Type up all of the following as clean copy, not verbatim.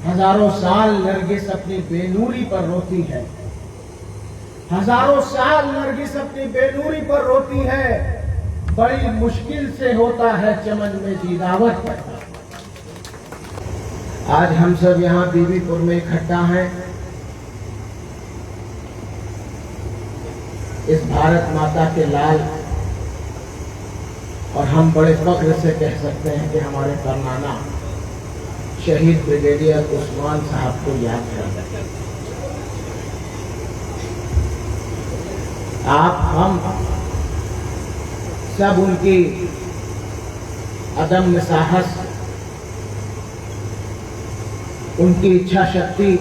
हजारों साल नरगिस अपनी बेनूरी पर रोती है, हजारों साल नरगिस अपनी बेनूरी पर रोती है। बड़ी मुश्किल से होता है चमन में जीदावत पैदा। आज हम सब यहाँ बीबीपुर में इकट्ठा हैं। इस भारत माता के लाल, और हम बड़े फख्र से कह सकते हैं कि हमारे परनाना शहीद ब्रिगेडियर उस्मान साहब को याद करते हैं। आप हम सब उनकी अदम्य साहस, उनकी इच्छा शक्ति,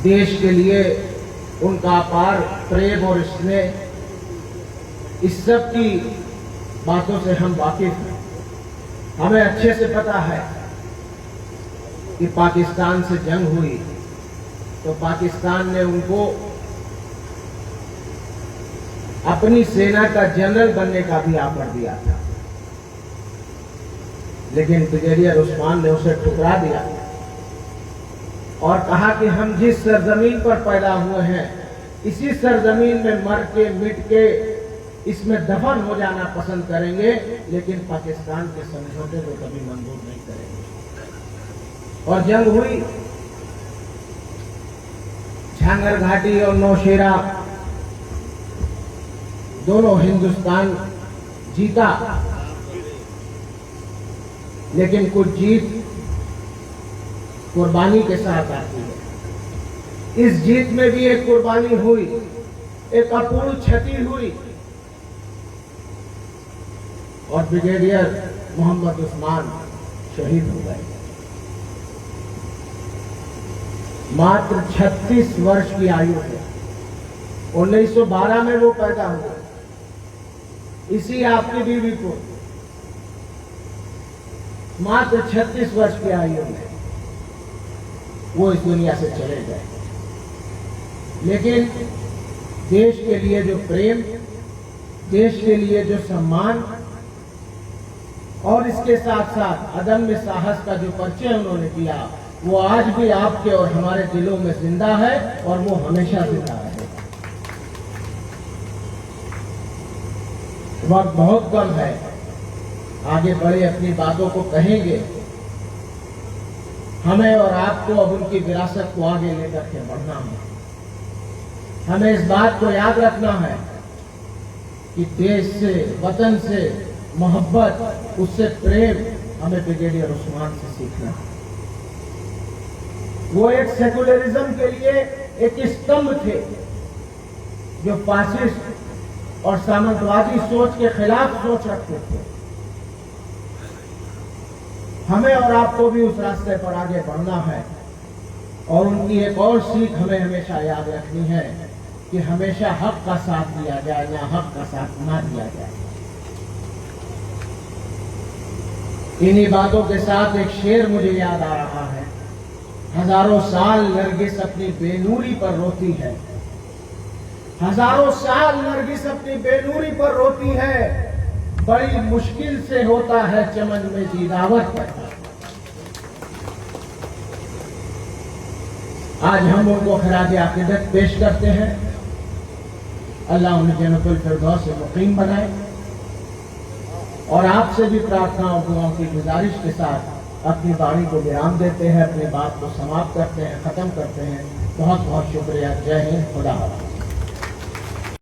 देश के लिए उनका अपार प्रेम और स्नेह, इस सब की बातों से हम वाकिफ हैं। हमें अच्छे से पता है कि पाकिस्तान से जंग हुई तो पाकिस्तान ने उनको अपनी सेना का जनरल बनने का भी ऑफर दिया था, लेकिन ब्रिगेडियर उस्मान ने उसे ठुकरा दिया और कहा कि हम जिस सरजमीन पर पैदा हुए हैं इसी सरजमीन में मर के मिट के इसमें दफन हो जाना पसंद करेंगे, लेकिन पाकिस्तान के समझौते को कभी मंजूर नहीं करेंगे। और जंग हुई, झांगर घाटी और नौशेरा दोनों हिंदुस्तान जीता, लेकिन कुछ जीत कुर्बानी के साथ आती है। इस जीत में भी एक कुर्बानी हुई, एक अपूर्ण क्षति हुई, और ब्रिगेडियर मोहम्मद उस्मान शहीद हो गए। मात्र 36 वर्ष की आयु है। 1912 में वो पैदा हुआ, इसी आपकी बीवी को मात्र 36 वर्ष की आयु में वो इस दुनिया से चले गए। लेकिन देश के लिए जो प्रेम, देश के लिए जो सम्मान और इसके साथ साथ अदम्य साहस का जो परिचय उन्होंने किया, वो आज भी आपके और हमारे दिलों में जिंदा है और वो हमेशा जिंदा है। वक्त बहुत कम है, आगे बढ़े अपनी बातों को कहेंगे। हमें और आपको अब उनकी विरासत को आगे लेकर के बढ़ना है। हमें इस बात को याद रखना है कि देश से, वतन से मोहब्बत, उससे प्रेम हमें ब्रिगेडियर उस्मान से सीखना है। वो एक सेकुलरिज्म के लिए एक स्तंभ थे, जो फासिस्ट और सामंतवादी सोच के खिलाफ सोच रखते थे। हमें और आपको भी उस रास्ते पर आगे बढ़ना है, और उनकी एक और सीख हमें हमेशा याद रखनी है कि हमेशा हक का साथ दिया जाए, ना हक का साथ ना दिया जाए। इन्हीं बातों के साथ एक शेर मुझे याद आ रहा है। हजारों साल नरगिस अपनी बेनूरी पर रोती है, हजारों साल नरगिस अपनी बेनूरी पर रोती है। बड़ी मुश्किल से होता है चमन में जीदावत पैदा। आज हम उनको खराज अकीदत पेश करते हैं। अल्लाह उन्हें जन्नतुल फिरदौस से मुकीम बनाए, और आपसे भी प्रार्थना और दुआओं की गुजारिश के साथ अपनी वाणी को विराम देते हैं, अपनी बात को समाप्त करते हैं, खत्म करते हैं। बहुत बहुत शुक्रिया। जय हिंद, खुदा हाफिज़।